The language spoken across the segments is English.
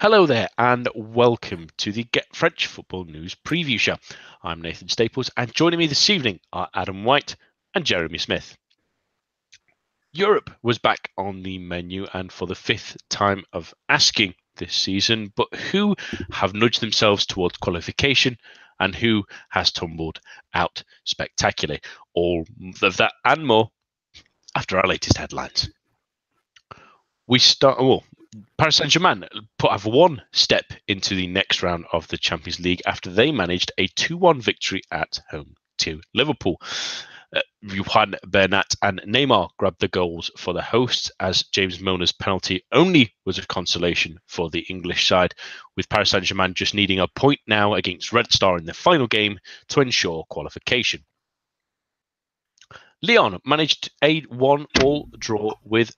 Hello there, and welcome to the Get French Football News Preview Show. I'm Nathan Staples, and joining me this evening are Adam White and Jeremy Smith. Europe was back on the menu, and for the fifth time of asking this season, but who have nudged themselves towards qualification and who has tumbled out spectacularly? All of that and more after our latest headlines. We start. Paris Saint-Germain have one step into the next round of the Champions League after they managed a 2-1 victory at home to Liverpool. Juan Bernat and Neymar grabbed the goals for the hosts, as James Milner's penalty only was a consolation for the English side, with Paris Saint-Germain just needing a point now against Red Star in the final game to ensure qualification. Lyon managed a 2-all draw with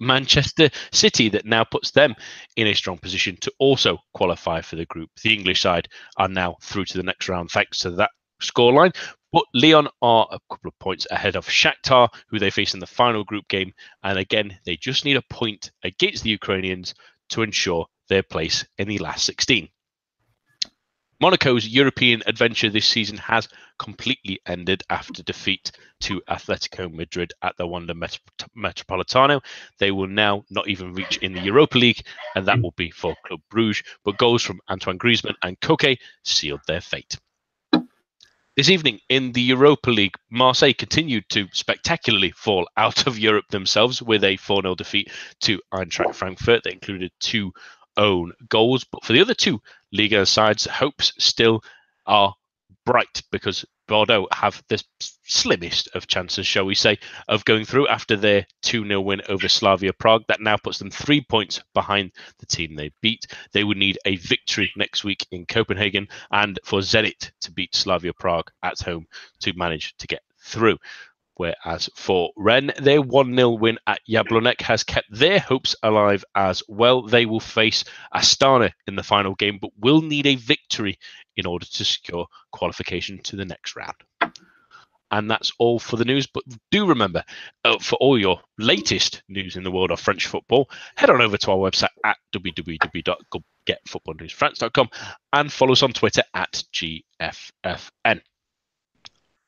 Manchester City that now puts them in a strong position to also qualify for the group. The English side are now through to the next round thanks to that scoreline, but Lyon are a couple of points ahead of Shakhtar, who they face in the final group game, and again they just need a point against the Ukrainians to ensure their place in the last 16. Monaco's European adventure this season has completely ended after defeat to Atletico Madrid at the Wanda Metropolitano. They will now not even reach in the Europa League, and that will be for Club Brugge. But goals from Antoine Griezmann and Koke sealed their fate. This evening in the Europa League, Marseille continued to spectacularly fall out of Europe themselves with a 4-0 defeat to Eintracht Frankfurt. That included 2 own goals, but for the other 2 Liga sides, hopes still are bright because Bordeaux have the slimmest of chances, shall we say, of going through after their 2-0 win over Slavia Prague. That now puts them 3 points behind the team they beat. They would need a victory next week in Copenhagen and for Zenit to beat Slavia Prague at home to manage to get through. Whereas for Rennes, their 1-0 win at Jablonec has kept their hopes alive as well. They will face Astana in the final game, but will need a victory in order to secure qualification to the next round. And that's all for the news. But do remember, for all your latest news in the world of French football, head on over to our website at www.getfootballnewsfrance.com and follow us on Twitter at GFFN.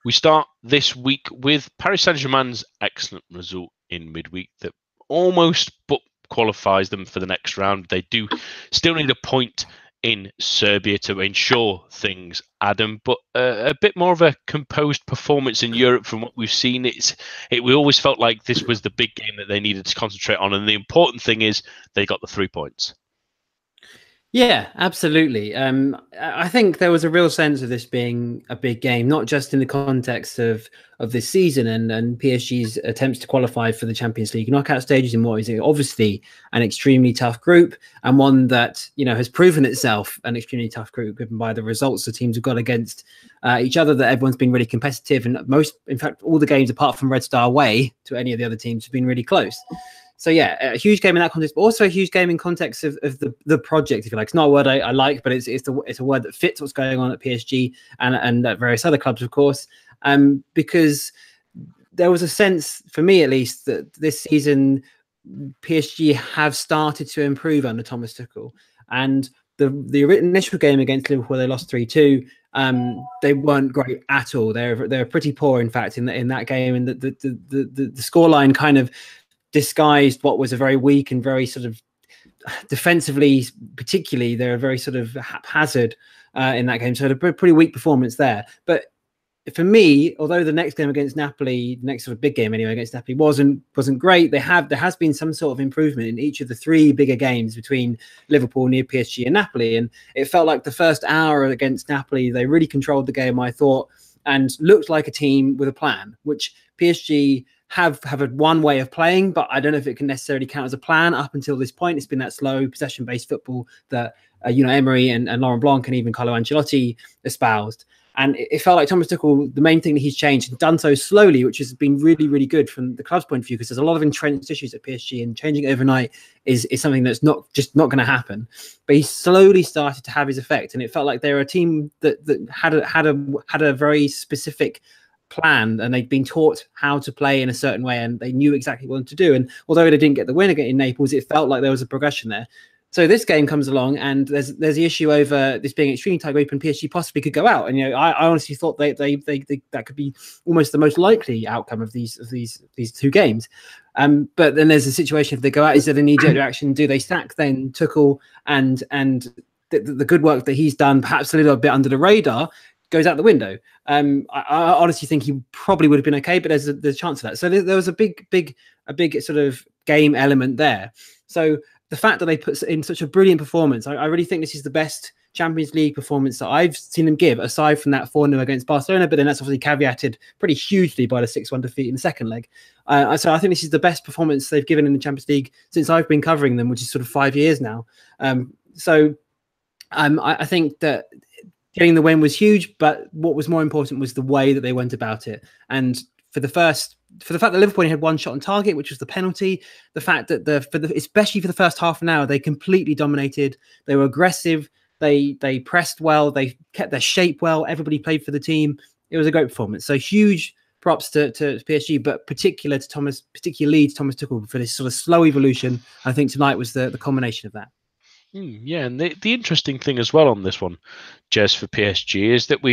We start this week with Paris Saint-Germain's excellent result in midweek that almost but qualifies them for the next round. They do still need a point in Serbia to ensure things, Adam, but a bit more of a composed performance in Europe from what we've seen. We always felt like this was the big game that they needed to concentrate on, and the important thing is they got the 3 points. Yeah, absolutely. I think there was a real sense of this being a big game, not just in the context of this season and PSG's attempts to qualify for the Champions League knockout stages in what is obviously an extremely tough group, and one that has proven itself an extremely tough group, given by the results the teams have got against each other. That everyone's been really competitive, and in fact, all the games apart from Red Star away to any of the other teams have been really close. So yeah, a huge game in that context, but also a huge game in context of the project, if you like. It's not a word I like, but it's a word that fits what's going on at PSG and at various other clubs, of course. Because there was a sense, for me at least, that this season PSG have started to improve under Thomas Tuchel. And the initial game against Liverpool, they lost 3-2. They weren't great at all. They're pretty poor, in fact, in that game. And the scoreline kind of disguised what was a very weak and very sort of defensively, particularly, they're very sort of haphazard in that game. So a pretty weak performance there. But for me, although the next game against Napoli, the next sort of big game anyway against Napoli wasn't great, there has been some sort of improvement in each of the 3 bigger games between Liverpool, near PSG, and Napoli. And it felt like the first hour against Napoli, they really controlled the game, I thought, and looked like a team with a plan, which PSG have one way of playing, but I don't know if it can necessarily count as a plan. Up until this point, it's been that slow possession-based football that Emery and Laurent Blanc and even Carlo Ancelotti espoused. And it felt like Thomas Tuchel, the main thing that he's changed and done so slowly, which has been really, really good from the club's point of view, because there's a lot of entrenched issues at PSG, and changing overnight is something that's not going to happen. But he slowly started to have his effect, and it felt like they were a team that had a very specific plan, and they'd been taught how to play in a certain way, and they knew exactly what to do. And although they didn't get the win again in Naples, it felt like there was a progression there. So this game comes along, and there's the issue over this being extremely tight group, and PSG possibly could go out. And I honestly thought they that could be almost the most likely outcome of these two games. But then there's a situation: if they go out, is it an immediate reaction? Do they sack then Tuchel and the good work that he's done, perhaps a little bit under the radar, goes out the window? I honestly think he probably would have been okay, but there's a chance of that. So there was a big sort of game element there. So the fact that they put in such a brilliant performance, I really think this is the best Champions League performance that I've seen them give, aside from that 4-0 against Barcelona, but then that's obviously caveated pretty hugely by the 6-1 defeat in the second leg. So I think this is the best performance they've given in the Champions League since I've been covering them, which is sort of 5 years now. I think that getting the win was huge, but what was more important was the way that they went about it. And for the fact that Liverpool had one shot on target, which was the penalty, the fact that especially for the first half an hour, they completely dominated. They were aggressive. They pressed well. They kept their shape well. Everybody played for the team. It was a great performance. So huge props to PSG, but particularly to Thomas Tuchel for this sort of slow evolution. I think tonight was the culmination of that. Yeah, and the interesting thing as well on this one, Jez, for PSG, is that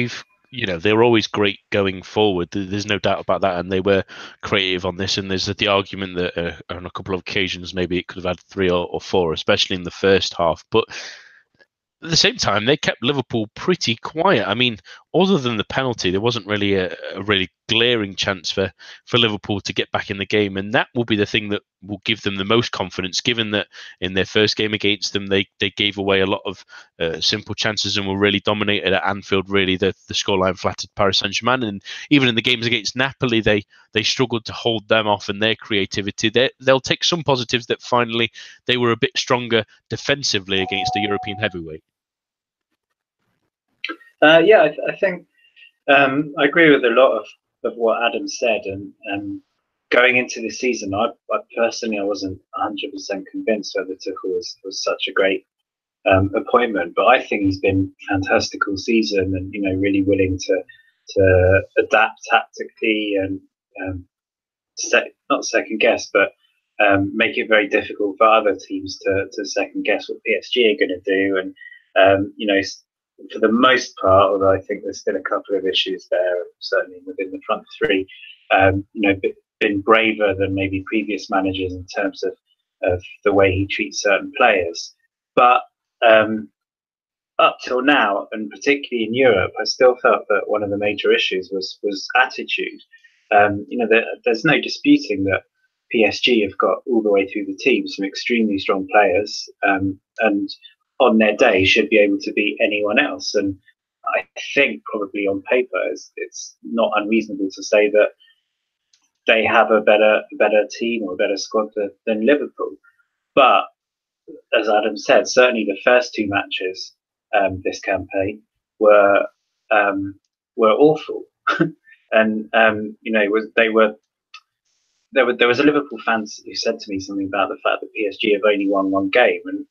they're always great going forward. There's no doubt about that, and they were creative on this. And there's the argument that on a couple of occasions maybe it could have had 3 or 4, especially in the first half. But at the same time, they kept Liverpool pretty quiet. I mean, other than the penalty, there wasn't really a really glaring chance for Liverpool to get back in the game. And that will be the thing that will give them the most confidence, given that in their first game against them, they gave away a lot of simple chances and were really dominated at Anfield. Really, the scoreline flattered Paris Saint-Germain. And even in the games against Napoli, they struggled to hold them off and their creativity. They'll take some positives that finally they were a bit stronger defensively against a European heavyweight. I think I agree with a lot of what Adam said, and going into the season, I personally wasn't 100% convinced whether Tuchel was such a great appointment, but I think he's been fantastic all season, and really willing to adapt tactically and not second guess, but make it very difficult for other teams to second guess what PSG are going to do, and for the most part, although I think there's still a couple of issues there, certainly within the front three, been braver than maybe previous managers in terms of the way he treats certain players. But up till now, and particularly in Europe, I still felt that one of the major issues was attitude. There's no disputing that PSG have got all the way through the team some extremely strong players, and on their day should be able to beat anyone else. And I think probably on paper it's not unreasonable to say that they have a better team or a better squad than Liverpool. But as Adam said, certainly the first 2 matches this campaign were awful. And there was a Liverpool fan who said to me something about the fact that PSG have only won 1 game, and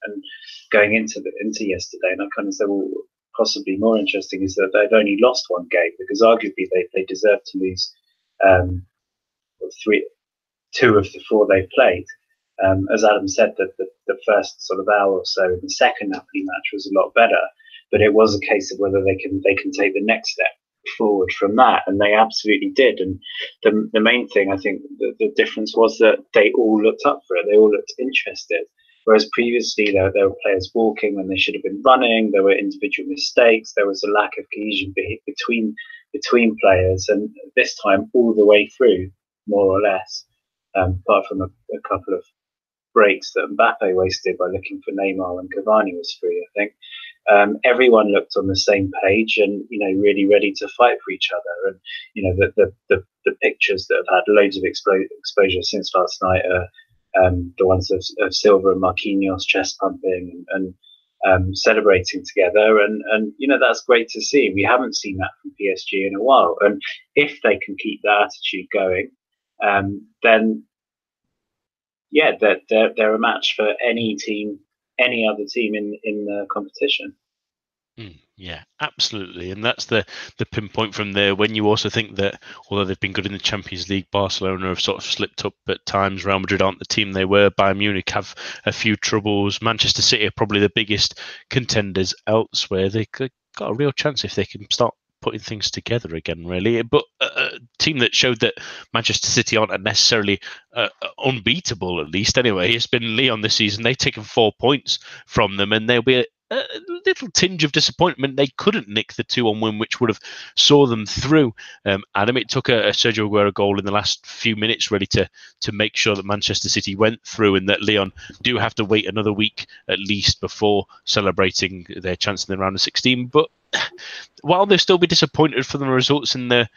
going into yesterday, and I kind of said, well, possibly more interesting is that they've only lost 1 game, because arguably they deserve to lose 2 of the 4 they've played. As Adam said, that the first sort of hour or so in the second Napoli match was a lot better, but it was a case of whether they can take the next step forward from that, and they absolutely did. And the main thing, I think the difference was that they all looked up for it, they all looked interested, whereas previously there were players walking when they should have been running, there were individual mistakes, there was a lack of cohesion between players, and this time all the way through, more or less, apart from a couple of breaks that Mbappe wasted by looking for Neymar when Cavani was free, I think. Everyone looked on the same page and really ready to fight for each other. And the pictures that have had loads of exposure since last night are the ones of Silva and Marquinhos chest pumping and celebrating together, and that's great to see. We haven't seen that from PSG in a while, and if they can keep that attitude going, then yeah, they're a match for any other team in the competition. Yeah, absolutely, and that's the pinpoint from there. When you also think that although they've been good in the Champions League, Barcelona have sort of slipped up at times. Real Madrid aren't the team they were. Bayern Munich have a few troubles. Manchester City are probably the biggest contenders elsewhere. They got a real chance if they can start putting things together again, really. But a team that showed that Manchester City aren't necessarily unbeatable, at least anyway, it's been Lyon this season. They've taken 4 points from them, and they'll be a little tinge of disappointment. They couldn't nick the 2-1 win, which would have saw them through. Adam, it took a Sergio Aguero goal in the last few minutes really to make sure that Manchester City went through, and that Lyon do have to wait another week at least before celebrating their chance in the round of 16. But while they'll still be disappointed for the results in the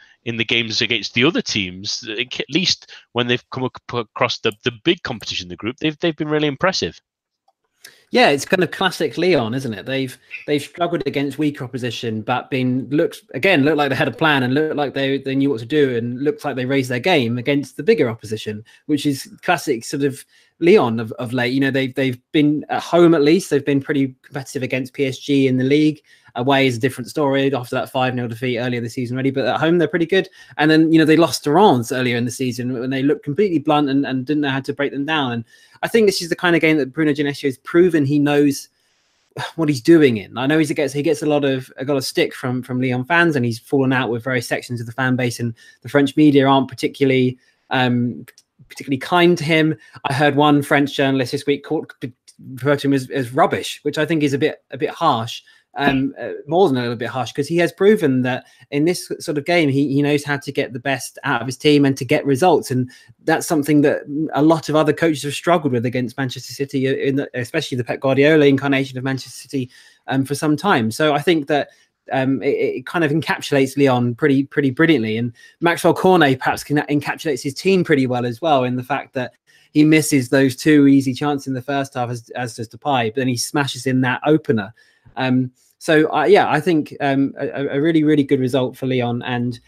games against the other teams, at least when they've come across the big competition in the group, they've been really impressive. Yeah, it's kind of classic Lyon, isn't it? They've struggled against weaker opposition, but looked like they had a plan and looked like they knew what to do, and looked like they raised their game against the bigger opposition, which is classic sort of Lyon of late. You know, they've been at home, at least they've been pretty competitive against PSG in the league. Away is a different story after that 5-0 defeat earlier this season already, but at home they're pretty good. And then, you know, they lost to Reims earlier in the season when they looked completely blunt and didn't know how to break them down. And I think this is the kind of game that Bruno Genesio has proven he knows what he's doing in. I know he gets a lot of stick from Lyon fans, and he's fallen out with various sections of the fan base, and the French media aren't particularly kind to him. I heard one French journalist this week refer to him as rubbish, which I think is a bit harsh. More than a little bit harsh, because he has proven that in this sort of game he knows how to get the best out of his team and to get results, and that's something that a lot of other coaches have struggled with against Manchester City, especially the Pep Guardiola incarnation of Manchester City for some time. So I think that it kind of encapsulates Lyon pretty brilliantly, and Maxwell Cornet perhaps encapsulates his team pretty well as well, in the fact that he misses those 2 easy chances in the first half, as does Depay, but then he smashes in that opener. I think a really good result for Lyon, and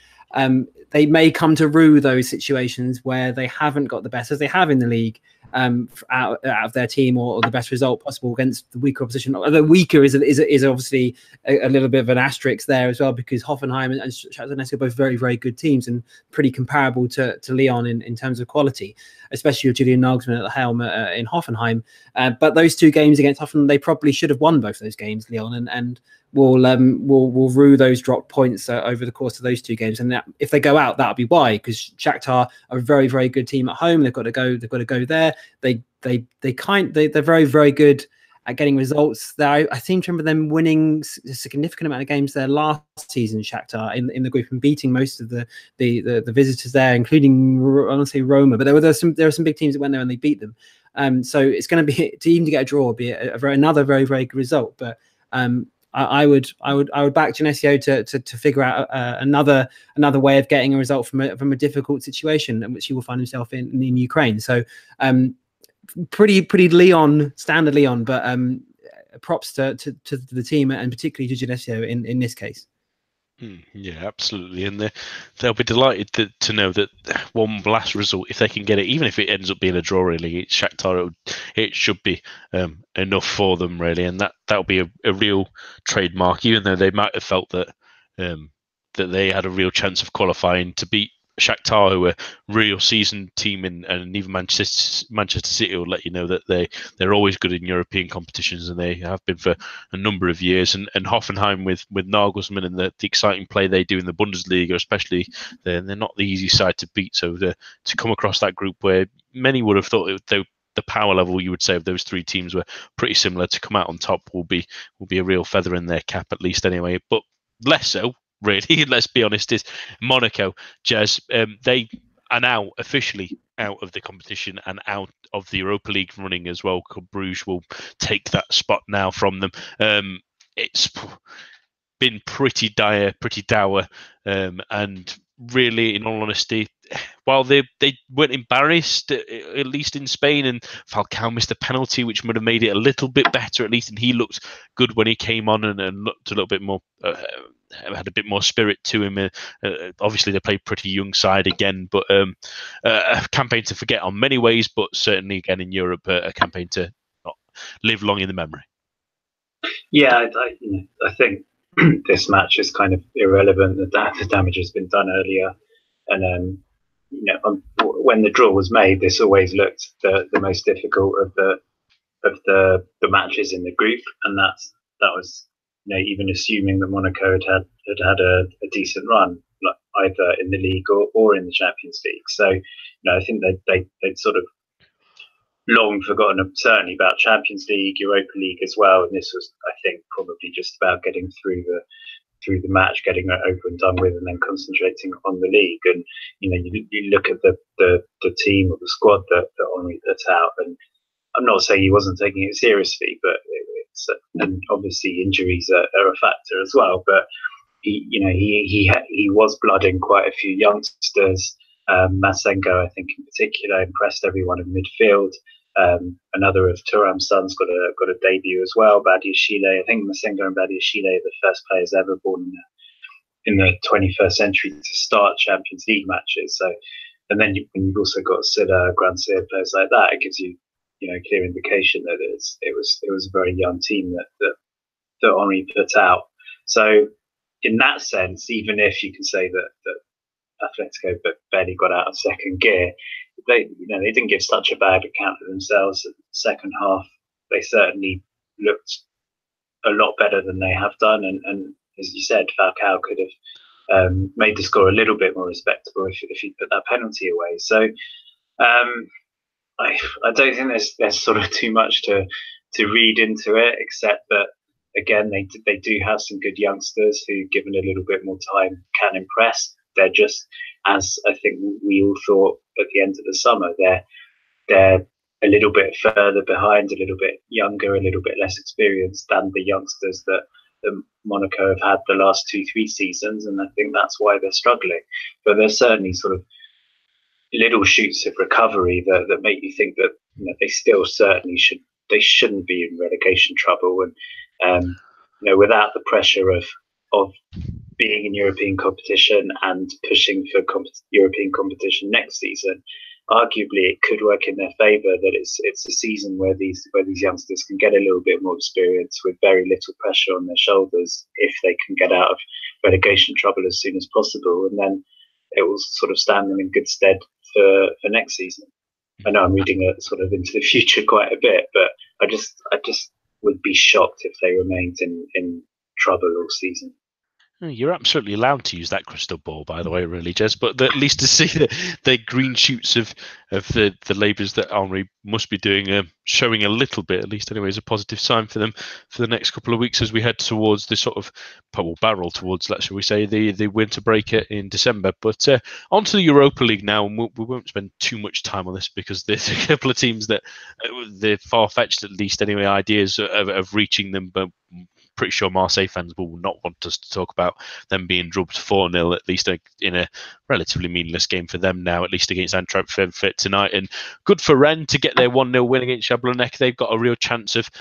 they may come to rue those situations where they haven't got the best, as they have in the league, out of their team, or the best result possible against the weaker opposition. Although weaker is obviously a little bit of an asterisk there as well, because Hoffenheim and Shakhtar Donetsk are both very good teams and pretty comparable to Lyon in terms of quality, especially with Julian Nagelsmann at the helm in Hoffenheim. But those 2 games against Hoffenheim, they probably should have won both those games, Lyon, and will rue those dropped points over the course of those 2 games. And if they go out, that'll be why, because Shakhtar are a very good team at home. They've got to go there. They're very good at getting results. I seem to remember them winning a significant amount of games there last season, Shakhtar, in the group, and beating most of the visitors there, including, I want to say, Roma. But there were some big teams that went there and they beat them. So it's going to be, to get a draw, be another very good result. But I would back Genesio to figure out another way of getting a result from a difficult situation in which he will find himself in Ukraine. So pretty Lyon, standard Lyon, but props to the team, and particularly to Genesio in this case. Yeah, absolutely, and they'll be delighted to know that one last result, if they can get it, even if it ends up being a draw, really, it's Shakhtar, it should be enough for them, really, and that'll be a real trademark, even though they might have felt that that they had a real chance of qualifying to beat Shakhtar, who are a real seasoned team, and even Manchester City will let you know that they're always good in European competitions, and they have been for a number of years. And Hoffenheim with Nagelsmann and the exciting play they do in the Bundesliga, especially, they're not the easy side to beat. So to come across that group where many would have thought the power level, you would say, of those 3 teams were pretty similar, to come out on top will be a real feather in their cap, at least anyway. But less so, really, let's be honest, is Monaco. Jez, they are now officially out of the competition and out of the Europa League running as well. Club Brugge will take that spot now from them. It's been pretty dire, pretty dour, and really, in all honesty, while they weren't embarrassed, at least in Spain, and Falcao missed a penalty, which would have made it a little bit better, at least, and he looked good when he came on and looked a little bit more, had a bit more spirit to him. Obviously, they played pretty young side again, but a campaign to forget on many ways, but certainly, again, in Europe, a campaign to not live long in the memory. Yeah, I think this match is kind of irrelevant. The damage has been done earlier, and when the draw was made, this always looked the most difficult of the matches in the group, and that was even assuming that Monaco had a decent run, like either in the league or in the Champions League. So I think they'd sort of long forgotten certainly about Champions League, Europa League as well, and this was, I think, probably just about getting through the match, getting it over and done with, and then concentrating on the league. And you look at the team or the squad that Henry put out, and I'm not saying he wasn't taking it seriously, but and obviously injuries are a factor as well. But he was blooding quite a few youngsters. Masengo, I think, in particular, impressed everyone in midfield. Another of Thuram's sons got a debut as well. Badiashile, I think Masengo and Badiashile are the first players ever born in the 21st century to start Champions League matches. So, and then you've also got Silla, Grandsir, players like that. It gives you clear indication that it was a very young team that Henry put out. So, in that sense, even if you can say that Atletico barely got out of second gear, they didn't give such a bad account of themselves. In the second half, they certainly looked a lot better than they have done, and as you said, Falcao could have made the score a little bit more respectable if he put that penalty away. So I don't think there's sort of too much to read into it, except that again they do have some good youngsters who, given a little bit more time, can impress. They're just, as I think we all thought at the end of the summer, they're a little bit further behind, a little bit younger, a little bit less experienced than the youngsters that Monaco have had the last 2-3 seasons, and I think that's why they're struggling. But there's certainly sort of little shoots of recovery that make you think that they still certainly shouldn't be in relegation trouble, and without the pressure of being in European competition and pushing for European competition next season, arguably it could work in their favour that it's a season where these youngsters can get a little bit more experience with very little pressure on their shoulders if they can get out of relegation trouble as soon as possible, and then it will sort of stand them in good stead for next season. I know I'm reading it sort of into the future quite a bit, but I just would be shocked if they remained in trouble all season. You're absolutely allowed to use that crystal ball, by the way, really, Jez. But at least to see the green shoots of the labours that Henry must be doing, showing a little bit, at least anyway, is a positive sign for them for the next couple of weeks as we head towards the sort of barrel towards, shall we say, the winter break in December. But onto the Europa League now, and we won't spend too much time on this because there's a couple of teams that they're far-fetched, at least anyway, ideas of reaching them, but pretty sure Marseille fans will not want us to talk about them being drubbed 4-0, at least in a relatively meaningless game for them now, at least against Antwerp Frankfurt tonight. And good for Rennes to get their 1-0 win against Jablonec. They've got a real chance of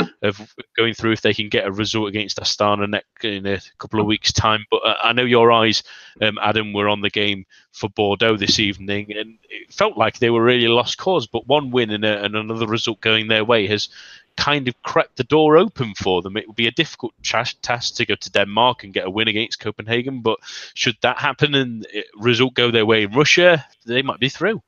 going through if they can get a result against Astana in a couple of weeks' time. But I know your eyes, Adam, were on the game for Bordeaux this evening, and it felt like they were really lost cause. But one win and another result going their way has kind of crept the door open for them. It would be a difficult task to go to Denmark and get a win against Copenhagen, but should that happen and result go their way in Russia, they might be through.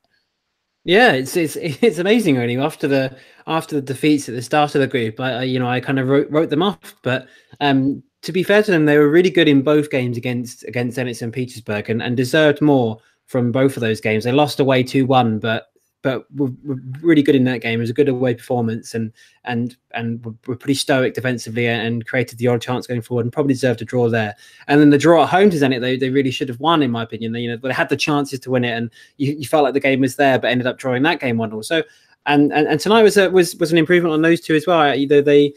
Yeah, it's amazing really. After the defeats at the start of the group, I kind of wrote them off. But to be fair to them, they were really good in both games against Zenit St. Petersburg and deserved more from both of those games. They lost away 2-1, but were really good in that game. It was a good away performance, and were pretty stoic defensively and created the odd chance going forward and probably deserved a draw there. And then the draw at home to Zenit, they really should have won, in my opinion. They had the chances to win it, and you felt like the game was there, but ended up drawing that game 1-0. So and tonight was an improvement on those two as well. They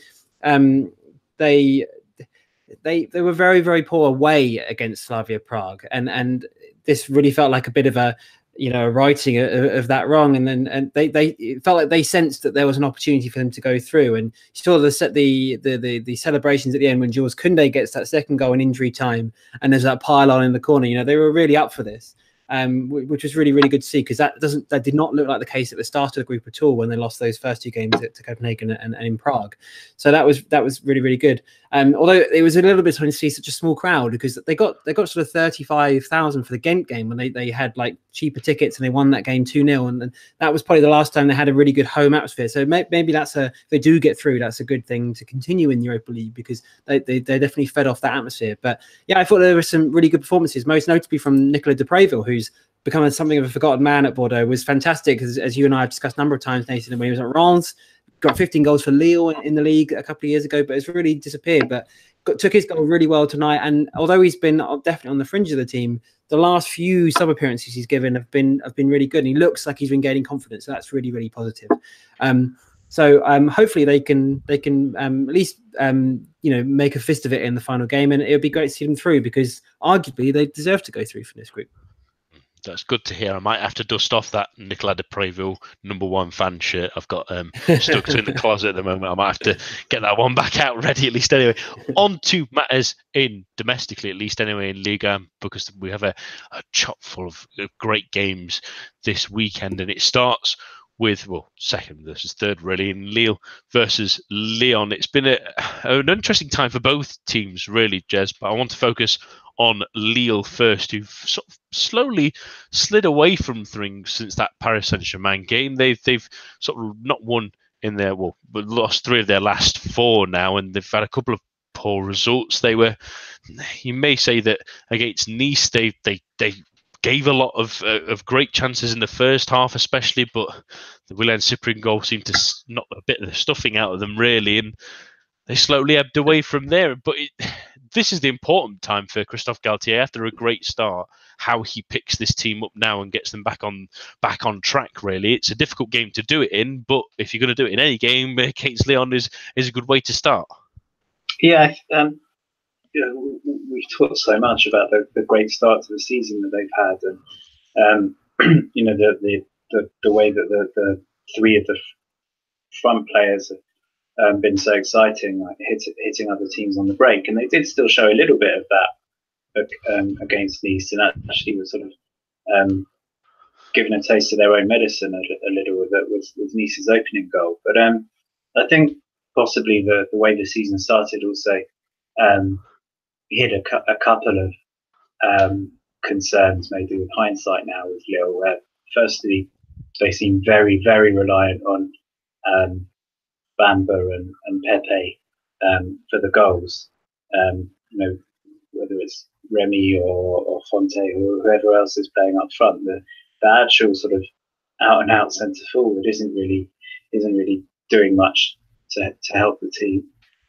were very, very poor away against Slavia Prague, and this really felt like a bit of a righting of that wrong, and they felt like they sensed that there was an opportunity for them to go through. And you saw the celebrations at the end when Jules Koundé gets that second goal in injury time, and there's that pile on in the corner. They were really up for this, which was really, really good to see, because that did not look like the case at the start of the group at all when they lost those first 2 games to Copenhagen and in Prague. So that was really, really good. Although it was a little bit funny to see such a small crowd, because they got sort of 35,000 for the Ghent game when they had like cheaper tickets and they won that game 2-0, and that was probably the last time they had a really good home atmosphere. So maybe if they do get through, that's a good thing to continue in the Europa League, because they definitely fed off that atmosphere. But yeah, I thought there were some really good performances, most notably from Nicolas Depreville, who's become something of a forgotten man at Bordeaux. Was fantastic, as you and I have discussed a number of times, Nathan, when he was at Reims. Got 15 goals for Lille in the league a couple of years ago, but it's really disappeared. But took his goal really well tonight. And although he's been definitely on the fringe of the team, the last few sub appearances he's given have been really good. And he looks like he's been gaining confidence. So that's really, really positive. So hopefully they can at least make a fist of it in the final game, and it would be great to see them through, because arguably they deserve to go through from this group. That's good to hear. I might have to dust off that Nicolas Depreville #1 fan shirt I've got stuck in the closet at the moment. I might have to get that one back out ready, at least anyway. On to matters in domestically, at least anyway, in Liga, because we have a chock full of great games this weekend, and it starts with, second versus third, really, in Lille versus Lyon. It's been an interesting time for both teams, really, Jez, but I want to focus on Lille first, who've sort of slowly slid away from things since that Paris Saint-Germain game. They've sort of not won in their, but lost 3 of their last 4 now, and they've had a couple of poor results. You may say that against Nice, they gave a lot of great chances in the first half, especially, but the Willian Cyprien goal seemed to knock a bit of the stuffing out of them, really, and they slowly ebbed away from there. But this is the important time for Christophe Galtier, after a great start, how he picks this team up now and gets them back on track, really. It's a difficult game to do it in, but if you're going to do it in any game, against Lyon is a good way to start. Yeah, we've talked so much about the great start to the season that they've had, and the way that the 3 of the front players have been so exciting, like hitting other teams on the break, and they did still show a little bit of that against Nice, and that actually was sort of giving a taste of their own medicine a little with Nice's opening goal. But I think possibly the way the season started also hid a couple of concerns, maybe with hindsight now, with Lille, where firstly they seem very, very reliant on Bamba and Pepe for the goals. Whether it's Remy or Fonte or whoever else is playing up front, the actual sort of out and out centre forward isn't really doing much to help the team.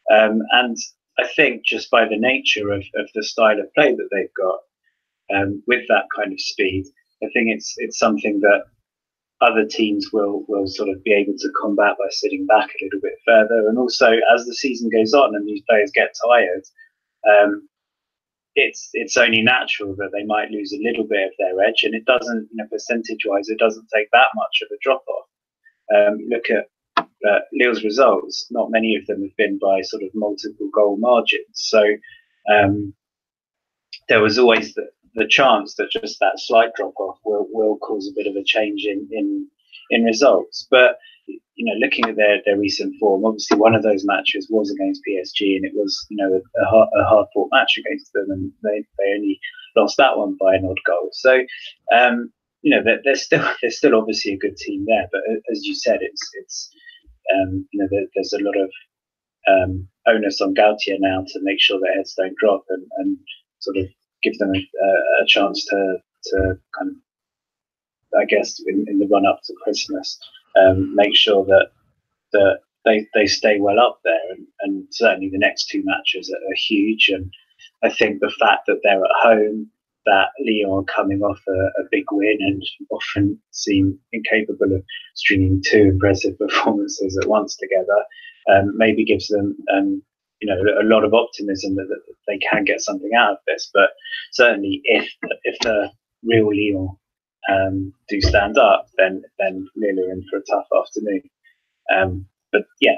And I think just by the nature of the style of play that they've got, with that kind of speed, I think it's something that other teams will sort of be able to combat by sitting back a little bit further. And also, as the season goes on and these players get tired, it's only natural that they might lose a little bit of their edge, and it doesn't, percentage-wise, it doesn't take that much of a drop-off. Look at Lille's results. Not many of them have been by sort of multiple goal margins. So there was always the chance that just that slight drop-off will cause a bit of a change in results. But looking at their recent form, obviously one of those matches was against PSG, and it was a hard-fought match against them, and they only lost that one by an odd goal. So they're still obviously a good team there. But as you said, it's there's a lot of onus on Galtier now to make sure their heads don't drop and sort of give them a chance to kind of, I guess, in the run up to Christmas, make sure that they stay well up there, and certainly the next 2 matches are huge. And I think the fact that they're at home, that Lyon are coming off a big win and often seem incapable of stringing 2 impressive performances at once together, maybe gives them a lot of optimism that they can get something out of this. But certainly if the real Lyon do stand up, then Lille are in for a tough afternoon. But yeah,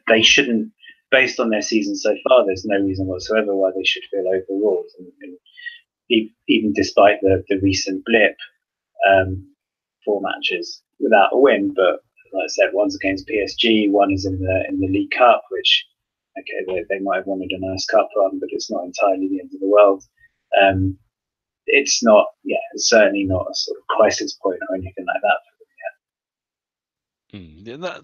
they shouldn't, based on their season so far, there's no reason whatsoever why they should feel overawed. And even despite the recent blip, 4 matches without a win. But like I said, one's against PSG, one is in the League Cup, which they might have wanted a nice cup run, but it's not entirely the end of the world. It's not, it's certainly not a sort of crisis point or anything like that for them yet.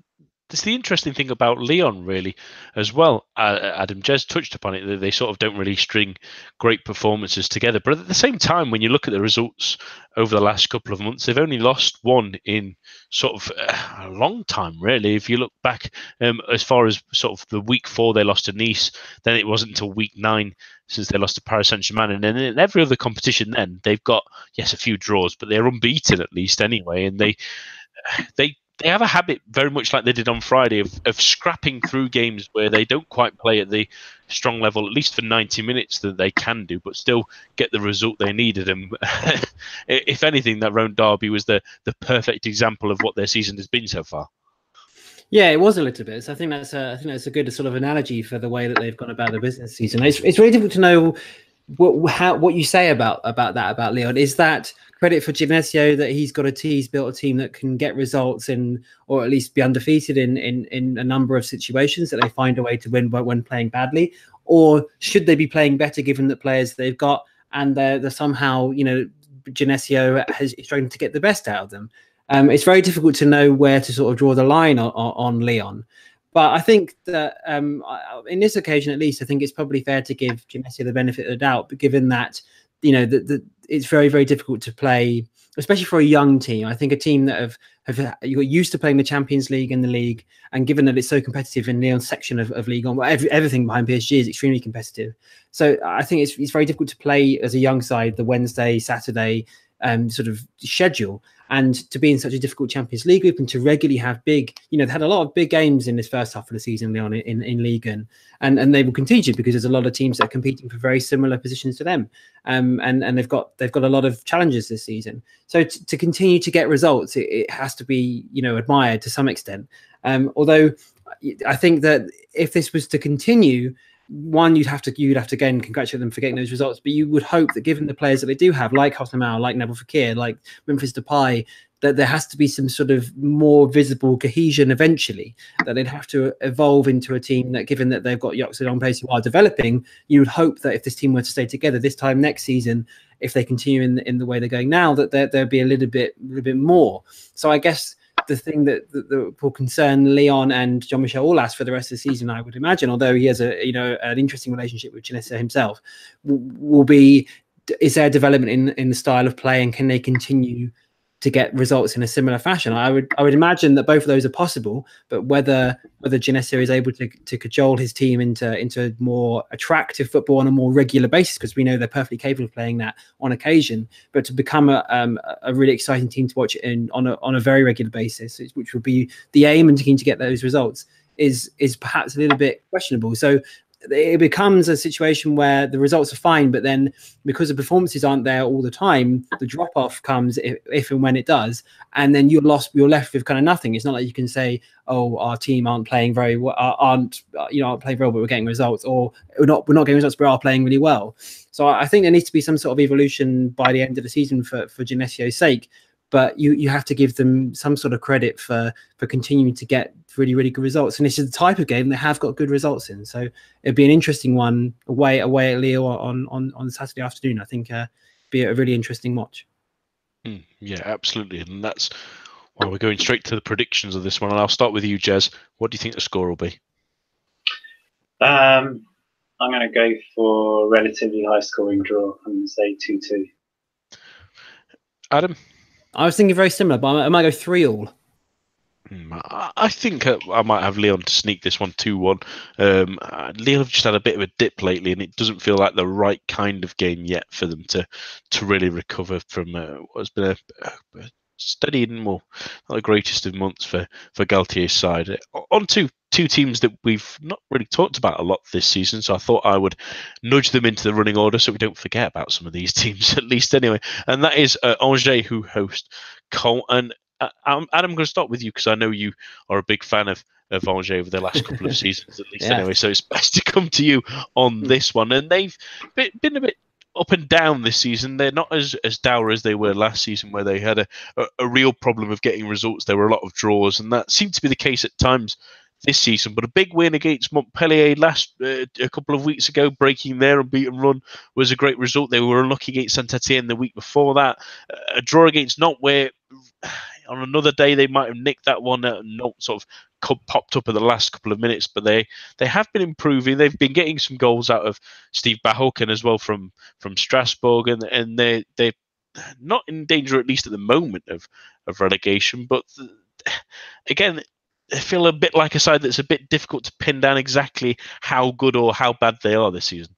That's the interesting thing about Lyon, really, as well. Adam, Jez touched upon it, that they sort of don't really string great performances together. But at the same time, when you look at the results over the last couple of months, they've only lost one in sort of a long time, really. If you look back as far as sort of the week 4, they lost to Nice. Then it wasn't until week 9 since they lost to Paris Saint-Germain. And then in every other competition then, they've got, yes, a few draws, but they're unbeaten at least anyway. And they have a habit, very much like they did on Friday, of scrapping through games where they don't quite play at the strong level, at least for 90 minutes, that they can do, but still get the result they needed. And if anything, that Rhone derby was the perfect example of what their season has been so far. Yeah, it was a little bit. So I think that's a good sort of analogy for the way that they've gone about the business season. It's really difficult to know what you say about Lyon. Is that credit for Genesio that he's built a team that can get results or at least be undefeated in a number of situations that they find a way to win when playing badly? Or should they be playing better given the players they've got and they're somehow, Genesio is struggling to get the best out of them? It's very difficult to know where to sort of draw the line on Lyon. But I think that in this occasion, at least, I think it's probably fair to give Genesio the benefit of the doubt, but given that, it's very, very difficult to play, especially for a young team. I think a team that have used to playing the Champions League and the league, and given that it's so competitive in Lyon's section of Ligue 1, everything behind PSG is extremely competitive. So I think it's very difficult to play as a young side the Wednesday, Saturday sort of schedule, and to be in such a difficult Champions League group and to regularly have big, they had a lot of big games in this first half of the season, Lyon, in Ligue 1, and they will continue to, because there's a lot of teams that are competing for very similar positions to them, and they've got a lot of challenges this season. So to continue to get results, it has to be admired to some extent. Although I think that if this was to continue, one, you'd have to again congratulate them for getting those results, but you would hope that given the players that they do have, like Hossamau, like Nabil Fekir, like Memphis Depay, that there has to be some sort of more visible cohesion eventually, that they'd have to evolve into a team that, given that they've got young players who are developing, you would hope that if this team were to stay together this time next season, if they continue in the way they're going now, that there'd be a little bit more. So I guess the thing that will concern Lyon and Jean-Michel Aulas for the rest of the season, I would imagine, although he has an interesting relationship with Genesio himself, will be, is there development in the style of play, and can they continue to get results in a similar fashion? I would imagine that both of those are possible, but whether Genesio is able to cajole his team into more attractive football on a more regular basis, because we know they're perfectly capable of playing that on occasion, but to become a really exciting team to watch on a very regular basis, which would be the aim, and to continue to get those results, is perhaps a little bit questionable. So it becomes a situation where the results are fine, but then because the performances aren't there all the time, the drop off comes if and when it does, and then you're left with kind of nothing. It's not like you can say, "Oh, our team aren't playing very well, aren't playing well, but we're getting results," or we're not getting results, but we are playing really well. So I think there needs to be some sort of evolution by the end of the season for Genesio's sake. But you have to give them some sort of credit for continuing to get really, really good results. And this is the type of game they have got good results in. So it'd be an interesting one away at Lyon on Saturday afternoon. I think be a really interesting watch. Yeah, absolutely. And that's why we're going straight to the predictions of this one. And I'll start with you, Jez. What do you think the score will be? I'm going to go for a relatively high scoring draw. I'm going to say 2-2. Adam? I was thinking very similar, but I might go 3-3. I think I might have Lyon to sneak this one 2-1. Lyon have just had a bit of a dip lately, and it doesn't feel like the right kind of game yet for them to really recover from what has been a steady and not the greatest of months for Galtier's side. On to two teams that we've not really talked about a lot this season, so I thought I would nudge them into the running order so we don't forget about some of these teams, at least anyway. And that is Angers, who host Caen. And Adam, I'm going to start with you because I know you are a big fan of Angers over the last couple of seasons, at least anyway. So it's best to come to you on this one. And they've been a bit up and down this season. They're not as dour as they were last season, where they had a real problem of getting results. There were a lot of draws, and that seemed to be the case at times this season. But a big win against Montpellier a couple of weeks ago, breaking their unbeaten run, was a great result. They were unlucky against Saint-Etienne the week before that. A draw against Nantes, where on another day they might have nicked that one. Nantes sort of popped up at the last couple of minutes, but they have been improving. They've been getting some goals out of Steve Bahoken as well from Strasbourg, and they're not in danger, at least at the moment, of relegation. But again, I feel a bit like a side that's a bit difficult to pin down exactly how good or how bad they are this season.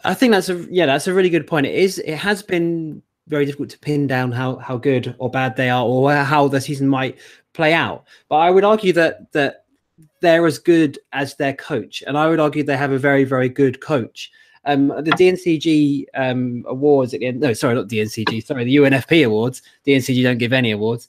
I think that's a really good point. It has been very difficult to pin down how good or bad they are, or how the season might play out. But I would argue that they're as good as their coach, and I would argue they have a very, very good coach. The DNCG awards at the end. No, sorry, not DNCG. Sorry, the UNFP awards. DNCG don't give any awards.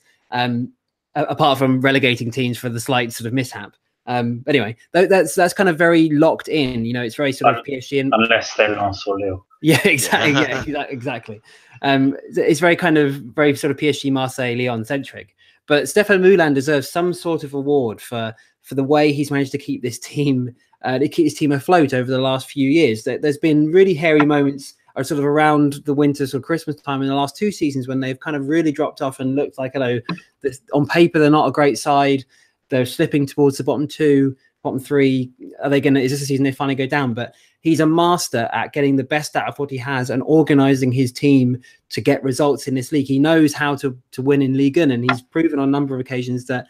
Apart from relegating teams for the slight sort of mishap. Anyway, that's kind of very locked in. It's very sort of PSG, unless they Lens or Lille. Yeah, exactly. Yeah, exactly. It's very kind of very sort of PSG, Marseille, Lyon centric. But Stéphane Moulin deserves some sort of award for the way he's managed to keep this team afloat over the last few years. There's been really hairy moments sort of around the winter or Christmas time in the last two seasons when they've kind of really dropped off and looked like, on paper they're not a great side. They're slipping towards the bottom two, bottom three. Is this a season they finally go down? But he's a master at getting the best out of what he has and organising his team to get results in this league. He knows how to win in Ligue 1, and he's proven on a number of occasions that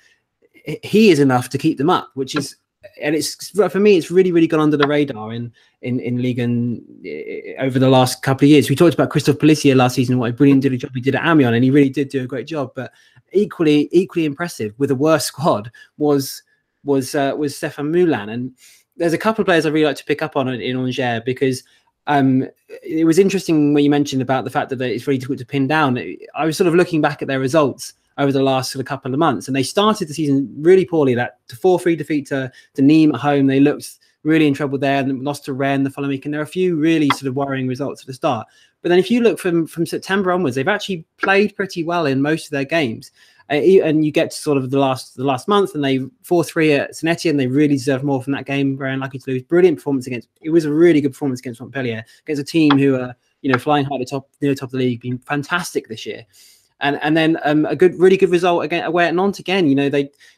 he is enough to keep them up, which is, and it's, for me, it's really, really gone under the radar in Ligue 1 over the last couple of years. We talked about Christophe Pélissier last season, what a brilliant job he did at Amiens, and he really did do a great job. But equally impressive with a worse squad was Stéphane Moulin. And there's a couple of players I really like to pick up on in Angers, because it was interesting when you mentioned about the fact that it's really difficult to pin down. I was sort of looking back at their results over the last sort of couple of months, and they started the season really poorly. That 4-3 defeat to Nîmes at home, they looked really in trouble there, and lost to Rennes the following week. And there are a few really sort of worrying results at the start. But then if you look from September onwards, they've actually played pretty well in most of their games. And you get to sort of the last month, and they 4-3 at Saint-Etienne. They really deserved more from that game. Very unlucky to lose. Brilliant performance it was a really good performance against Montpellier, against a team who are flying high near the top of the league, being fantastic this year. And then really good result again away at Nantes again.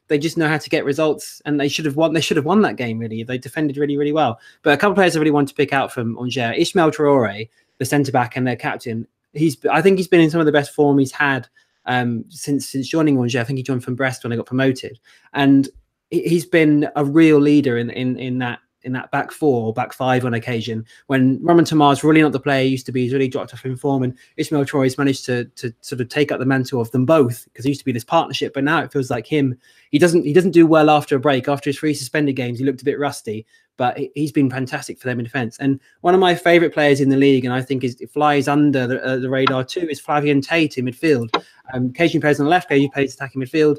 They just know how to get results, and they should have won. They should have won that game. Really, they defended really, really well. But a couple of players I really want to pick out from Angers: Ismaël Traoré, the centre back and their captain. I think he's been in some of the best form he's had since joining Angers. I think he joined from Brest when they got promoted, and he's been a real leader in that back four or back five on occasion. When Romain Thomas, really not the player he used to be, he's really dropped off in form, and Ismaël Traoré's managed to sort of take up the mantle of them both, because it used to be this partnership, but now it feels like he doesn't do well after a break. After his 3 suspended games, he looked a bit rusty, but he's been fantastic for them in defence. And one of my favourite players in the league, and I think it flies under the radar too, is Flavien Tate in midfield. Occasionally plays on the left, occasionally plays attacking midfield.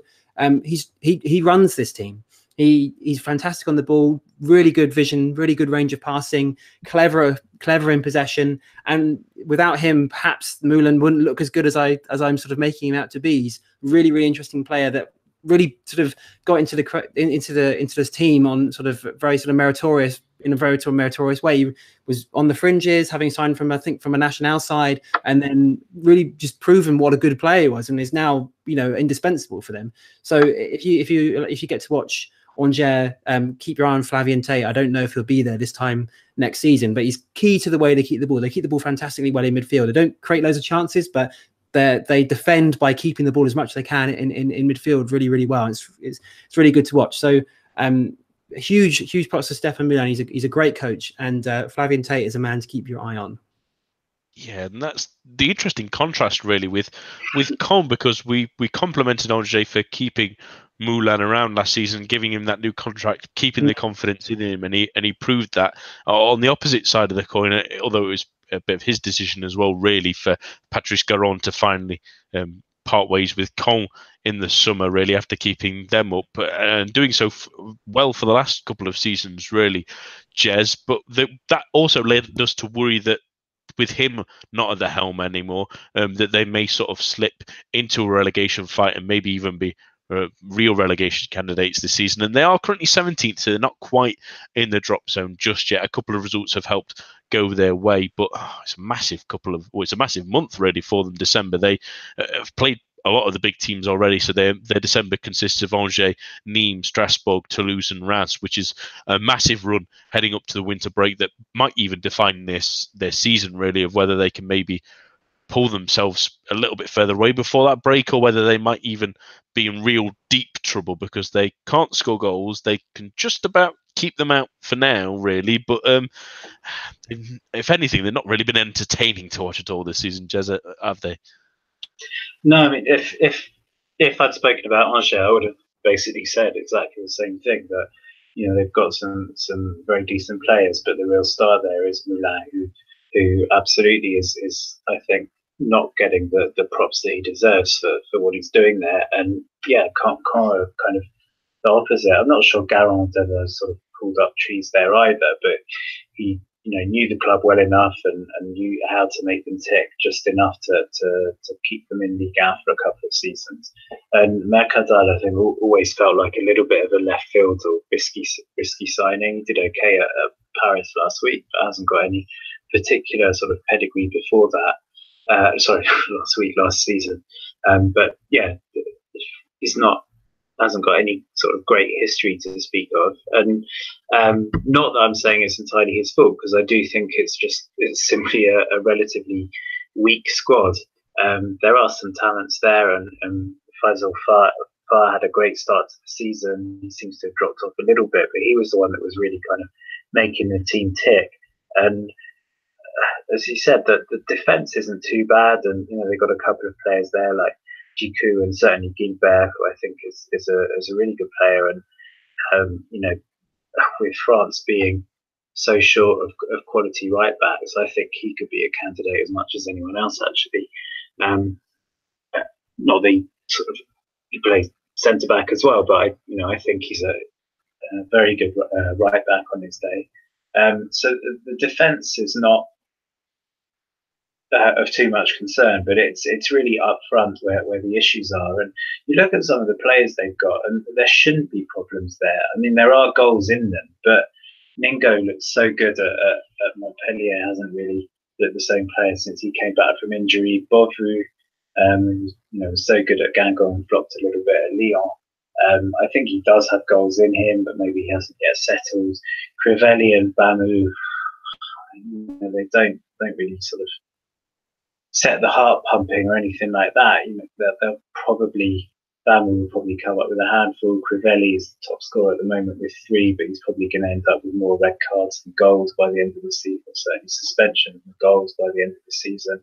He runs this team. He's fantastic on the ball, really good vision, really good range of passing, clever in possession. And without him, perhaps Moulin wouldn't look as good as I'm sort of making him out to be. He's a really, really interesting player that really sort of got into this team on sort of very sort of meritorious way. He was on the fringes, having signed from a national side, and then really just proven what a good player he was, and is now indispensable for them. So if you get to watch Angers, keep your eye on Flavien Tate. I don't know if he'll be there this time next season, but he's key to the way they keep the ball. They keep the ball fantastically well in midfield. They don't create loads of chances, but they defend by keeping the ball as much as they can in midfield really, really well. It's really good to watch. So huge props to Stéphane Moulin. He's a great coach, and Flavien Tate is a man to keep your eye on. Yeah, and that's the interesting contrast really with Caen, because we complimented Angers for keeping Moulin around last season, giving him that new contract, keeping the confidence in him, and he proved that. On the opposite side of the coin, although it was a bit of his decision as well, really, for Patrice Garron to finally part ways with Caen in the summer, really, after keeping them up and doing so well for the last couple of seasons, really, Jez. But that also led us to worry that with him not at the helm anymore, that they may sort of slip into a relegation fight and maybe even be real relegation candidates this season. And they are currently 17th, so they're not quite in the drop zone just yet. A couple of results have helped go their way, but it's a massive it's a massive month really for them. December, they have played a lot of the big teams already, so their December consists of Angers, Nîmes, Strasbourg, Toulouse, and Reims, which is a massive run heading up to the winter break that might even define their season really, of whether they can maybe pull themselves a little bit further away before that break, or whether they might even be in real deep trouble because they can't score goals. They can just about keep them out for now, really. But if anything, they've not really been entertaining to watch at all this season, Jez, have they? No, I mean, if I'd spoken about Angers, I would have basically said exactly the same thing, that they've got some very decent players, but the real star there is Moulin, who absolutely is I think not getting the props that he deserves for what he's doing there. And yeah, Caen are kind of the opposite. I'm not sure Garand ever sort of pulled up trees there either, but he knew the club well enough and knew how to make them tick just enough to keep them in Ligue 1 for a couple of seasons. And Mercadal, I think, always felt like a little bit of a left field or risky signing. He did okay at Paris last week, but hasn't got any particular sort of pedigree before that. Last season. But yeah, hasn't got any sort of great history to speak of. And not that I'm saying it's entirely his fault, because I do think it's simply a relatively weak squad. There are some talents there, and Faisal Far had a great start to the season. He seems to have dropped off a little bit, but he was the one that was really kind of making the team tick. And as you said, that the defense isn't too bad, and they've got a couple of players there like Djikou and certainly Gilbert, who I think is a really good player. And with France being so short of quality right backs, I think he could be a candidate as much as anyone else actually. Not the sort of he plays centre back as well, but I think he's a very good right back on his day. So the defence is not of too much concern, but it's really up front where the issues are. And you look at some of the players they've got, and there shouldn't be problems there. I mean, there are goals in them, but Ningo looks so good at Montpellier, hasn't really looked the same player since he came back from injury. Bovu, was so good at Guingamp and flopped a little bit at Lyon. I think he does have goals in him, but maybe he hasn't yet settled. Crivelli and Bamu, they don't really sort of set the heart pumping or anything like that. They'll probably, Bamu will probably come up with a handful. Crivelli is the top scorer at the moment with 3, but he's probably going to end up with more red cards than goals by the end of the season, certainly suspensions and goals by the end of the season.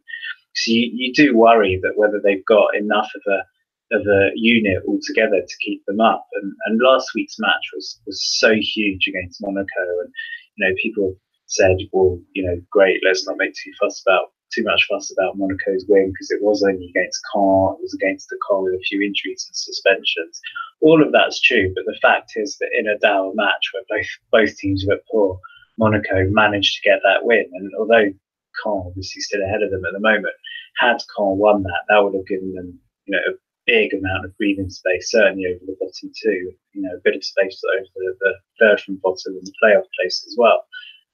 So you do worry that whether they've got enough of a unit altogether to keep them up. And last week's match was so huge against Monaco, and people said, well, great, let's not make too much fuss about Monaco's win, because it was only against Caen. It was against the Caen with a few injuries and suspensions. All of that's true, but the fact is that in a dour match where both teams were poor, Monaco managed to get that win. And although Caen obviously still ahead of them at the moment, had Caen won that would have given them a big amount of breathing space, certainly over the bottom two, a bit of space over the third from bottom and the playoff place as well.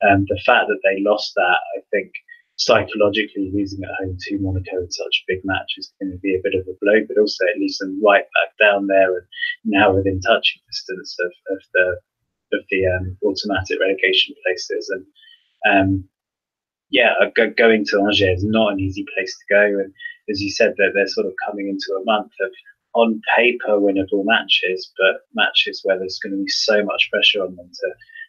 The fact that they lost that, I think, psychologically losing at home to Monaco in such a big match is going to be a bit of a blow, but also it leaves them right back down there and now within touching distance of the automatic relegation places. And going to Angers is not an easy place to go. And as you said, they're sort of coming into a month of on paper winnable matches, but matches where there's going to be so much pressure on them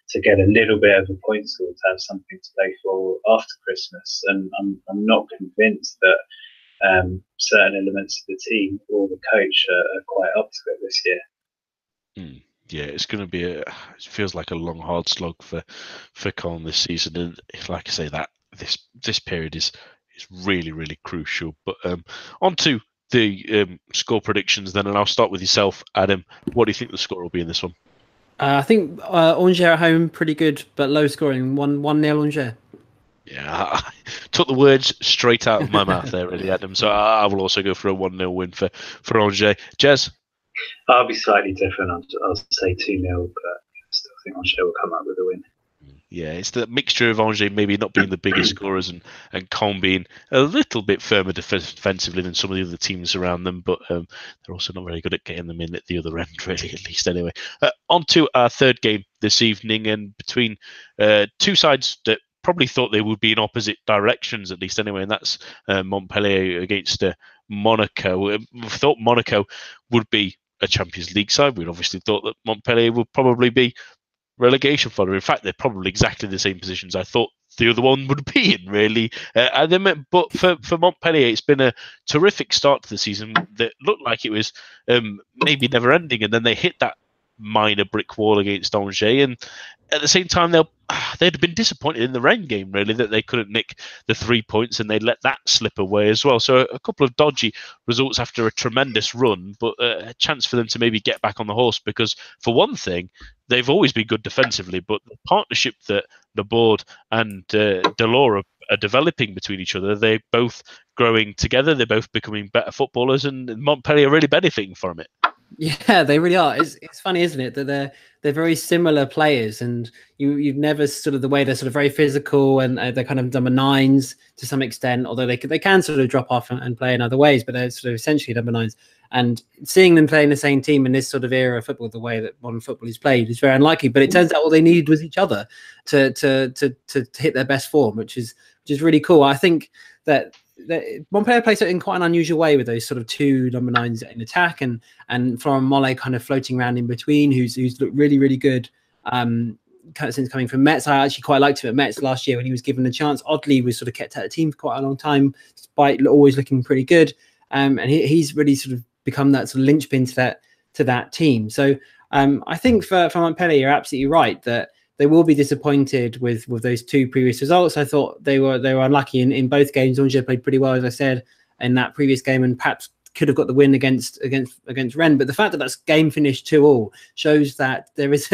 to get a little bit of a point score, to have something to play for after Christmas. And I'm not convinced that certain elements of the team or the coach are quite up to it this year. Yeah, it's going to be it feels like a long, hard slog for Caen this season. And like I say, that this period is really, really crucial. But on to the score predictions then, and I'll start with yourself, Adam. What do you think the score will be in this one? I think Angers at home, pretty good, but low scoring. 1-0 Angers. Yeah, I took the words straight out of my mouth there, really, Adam. So I will also go for a 1-0 win for Angers. Jez? I'll be slightly different. I'll say 2-0, but I still think Angers will come up with a win. Yeah, it's the mixture of Angers maybe not being the biggest scorers and Caen being a little bit firmer defensively than some of the other teams around them, but they're also not very good at getting them in at the other end, really, at least anyway. On to our third game this evening, and between two sides that probably thought they would be in opposite directions, at least anyway, and that's Montpellier against Monaco. We thought Monaco would be a Champions League side. We'd obviously thought that Montpellier would probably be relegation fodder. In fact, they're probably exactly the same positions I thought the other one would be in, really. But for Montpellier, it's been a terrific start to the season that looked like it was maybe never ending, and then they hit that minor brick wall against Angers, and at the same time they'd been disappointed in the Rennes game, really, that they couldn't nick the 3 points and they let that slip away as well. So a couple of dodgy results after a tremendous run, but a chance for them to maybe get back on the horse, because for one thing, they've always been good defensively, but the partnership that Laborde and Delors are developing between each other, they're both growing together, they're both becoming better footballers, and Montpellier are really benefiting from it. Yeah, they really are. It's funny, isn't it, that they're very similar players, and you've never sort of the way they're sort of very physical, and they're kind of number nines to some extent, although they can sort of drop off and play in other ways, but they're sort of essentially number nines. And seeing them play in the same team in this sort of era of football, the way that modern football is played, is very unlikely. But it turns out all they needed was each other to hit their best form, which is really cool. I think that Montpellier plays it in quite an unusual way with those sort of two number nines in attack, and Florent Mollet kind of floating around in between, who's looked really, really good since coming from Metz. I actually quite liked him at Metz last year when he was given the chance. Oddly, he was sort of kept out of the team for quite a long time, despite always looking pretty good. And he's really sort of become that sort of linchpin to that team. So I think for Montpellier, you're absolutely right that they will be disappointed with those two previous results. I thought they were unlucky in both games. Angers played pretty well, as I said, in that previous game, and perhaps could have got the win against Rennes. But the fact that that game finished 2-2 shows that there is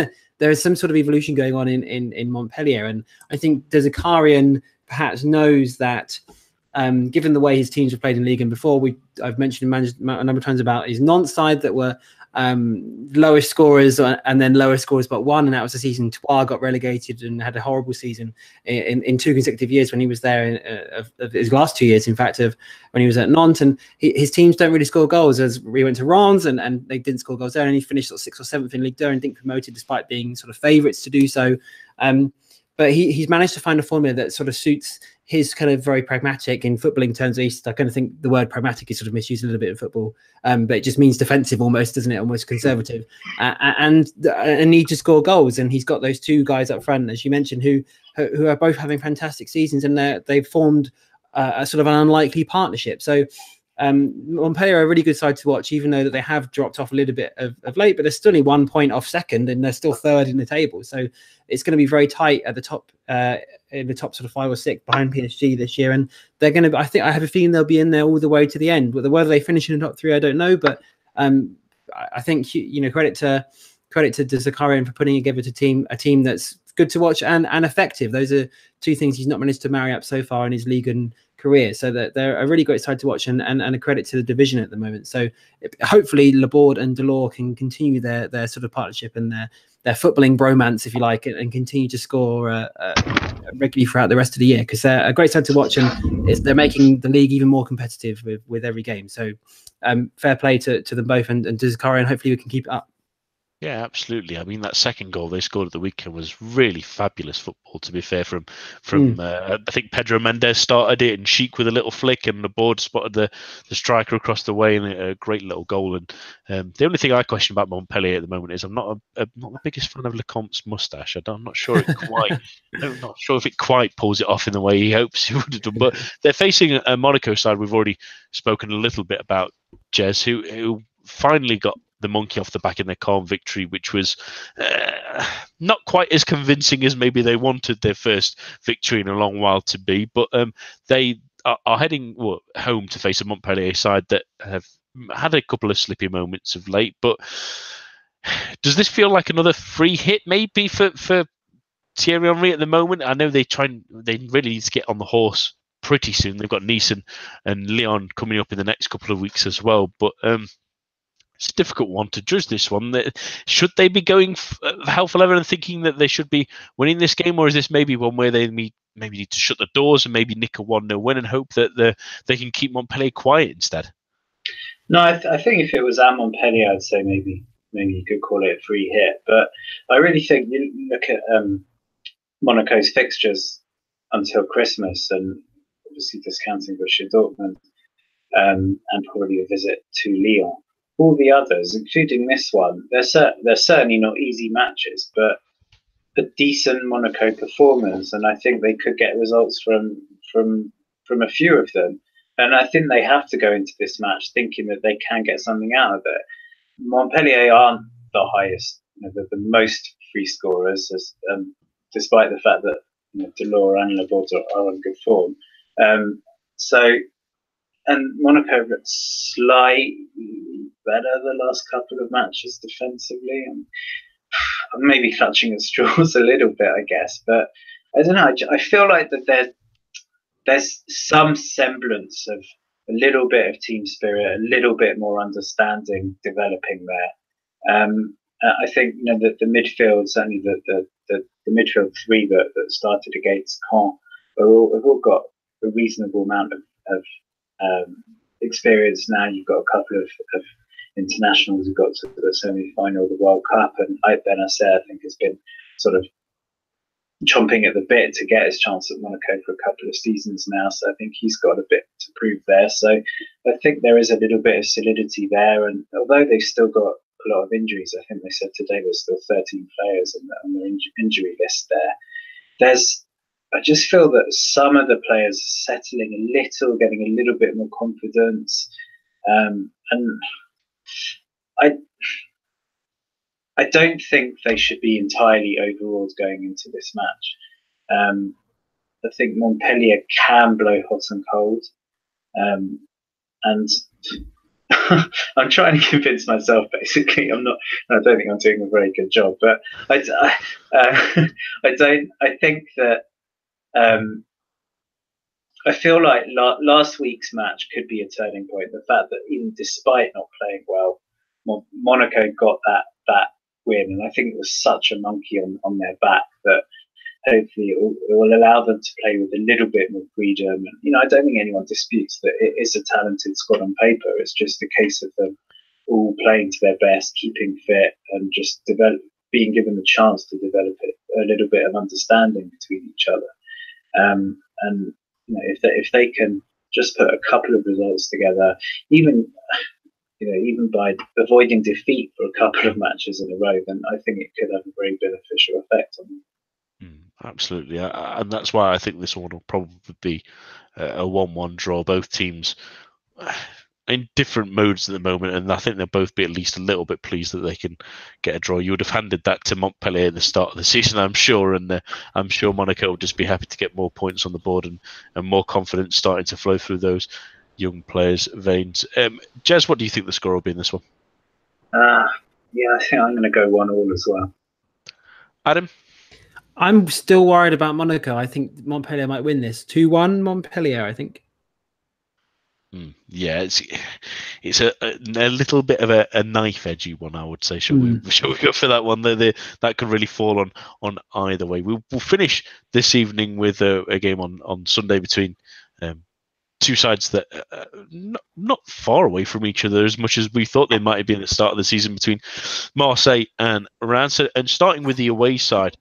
some sort of evolution going on in Montpellier. And I think De Zakarian perhaps knows that, given the way his teams have played in Ligue 1 before, I've mentioned a number of times about his Nantes side that were lowest scorers and then lowest scorers but one, and that was the season Troyes got relegated and had a horrible season in 2 consecutive years when he was there, of his last 2 years, in fact, of when he was at Nantes. And his teams don't really score goals, as we went to Reims and they didn't score goals there, and he finished sort of 6th or 7th in Ligue 2 and didn't promoted despite being sort of favourites to do so. But he's managed to find a formula that sort of suits his kind of very pragmatic in footballing terms. At least I kind of think the word pragmatic is sort of misused a little bit in football, but it just means defensive almost, doesn't it? Almost conservative, and need to score goals. And he's got those two guys up front, as you mentioned, who are both having fantastic seasons, and they've formed a sort of an unlikely partnership. So Montpellier are a really good side to watch, even though that they have dropped off a little bit of late, but they're still only 1 point off second, and they're still third in the table. So it's going to be very tight at the top, in the top sort of 5 or 6 behind PSG this year. And they're going to, I have a feeling they'll be in there all the way to the end. Whether they finish in the top 3, I don't know, but I think, credit to De Zakarian for putting together a team that's good to watch and effective. Those are two things he's not managed to marry up so far in his league and career, so that they're a really great side to watch and a credit to the division at the moment. So hopefully Laborde and Delors can continue their sort of partnership and their footballing bromance, if you like, and continue to score regularly throughout the rest of the year, because they're a great side to watch, and they're making the league even more competitive with every game. So fair play to them both, and De Zakarian, hopefully we can keep it up. Yeah, absolutely. I mean, that second goal they scored at the weekend was really fabulous football, to be fair, from I think Pedro Mendes started it, and Sheik with a little flick, and Laborde spotted the striker across the way, and a great little goal. And the only thing I question about Montpellier at the moment is I'm not the biggest fan of Lecomte's moustache. I'm not sure I'm not sure if it quite pulls it off in the way he hopes he would have done. But they're facing a Monaco side we've already spoken a little bit about, Jez, who finally got the monkey off the back in their Caen victory, which was not quite as convincing as maybe they wanted their first victory in a long while to be. But they are heading home to face a Montpellier side that have had a couple of slippy moments of late. But does this feel like another free hit maybe for Thierry Henry at the moment. I know they really need to get on the horse pretty soon. They've got Nice and Lyon coming up in the next couple of weeks as well. But it's a difficult one to judge, this one. Should they be going hell for leather and thinking that they should be winning this game, or is this maybe one where they maybe need to shut the doors and maybe nick a 1-0 win and hope that they can keep Montpellier quiet instead? No, I think if it was at Montpellier, I'd say maybe you could call it a free hit. But I really think you look at Monaco's fixtures until Christmas, and obviously discounting Borussia Dortmund, and probably a visit to Lyon. All the others, including this one, they're certainly not easy matches, but decent Monaco performers, and I think they could get results from a few of them. And I think they have to go into this match thinking that they can get something out of it. Montpellier aren't the highest, the most free scorers, despite the fact that Delors and Laborde are on good form. And Monaco looked slightly better the last couple of matches defensively. And I'm maybe clutching at straws a little bit, I guess. But I don't know. I feel like that there's some semblance of a little bit of team spirit, a little bit more understanding developing there. I think that the midfield, certainly the midfield three that started against Caen, have all got a reasonable amount of experience now. You've got a couple of internationals who got to the semi-final of the World Cup, and Ait Benacer, I think, has been sort of chomping at the bit to get his chance at Monaco for a couple of seasons now. So I think he's got a bit to prove there. So I think there is a little bit of solidity there, and although they've still got a lot of injuries, I think they said today there's still 13 players on the injury list there. I just feel that some of the players are settling a little, getting a little bit more confidence. And I don't think they should be entirely overawed going into this match. I think Montpellier can blow hot and cold. And I'm trying to convince myself, basically. I don't think I'm doing a very good job, but I think that I feel like last week's match could be a turning point. The fact that even despite not playing well, Monaco got that win, and I think it was such a monkey on their back that hopefully it will allow them to play with a little bit more freedom. And, I don't think anyone disputes that it is a talented squad on paper. It's just a case of them all playing to their best, keeping fit, and just being given the chance to develop a little bit of understanding between each other. And if they can just put a couple of results together, even by avoiding defeat for a couple of matches in a row, then I think it could have a very beneficial effect on them. Absolutely, and that's why I think this one will probably be a 1-1 draw. Both teams in different modes at the moment, and I think they'll both be at least a little bit pleased that they can get a draw. You would have handed that to Montpellier at the start of the season, I'm sure, and I'm sure Monaco will just be happy to get more points on the board and more confidence starting to flow through those young players' veins. Jez, what do you think the score will be in this one? I think I'm going to go 1-1 as well. Adam? I'm still worried about Monaco. I think Montpellier might win this. 2-1 Montpellier, I think. Yeah, it's a little bit of a knife edgy one, I would say. Shall we go for that one? That could really fall on either way. We'll finish this evening with a game on Sunday between two sides that are not far away from each other as much as we thought they might have been at the start of the season, between Marseille and Reims. And starting with the away side,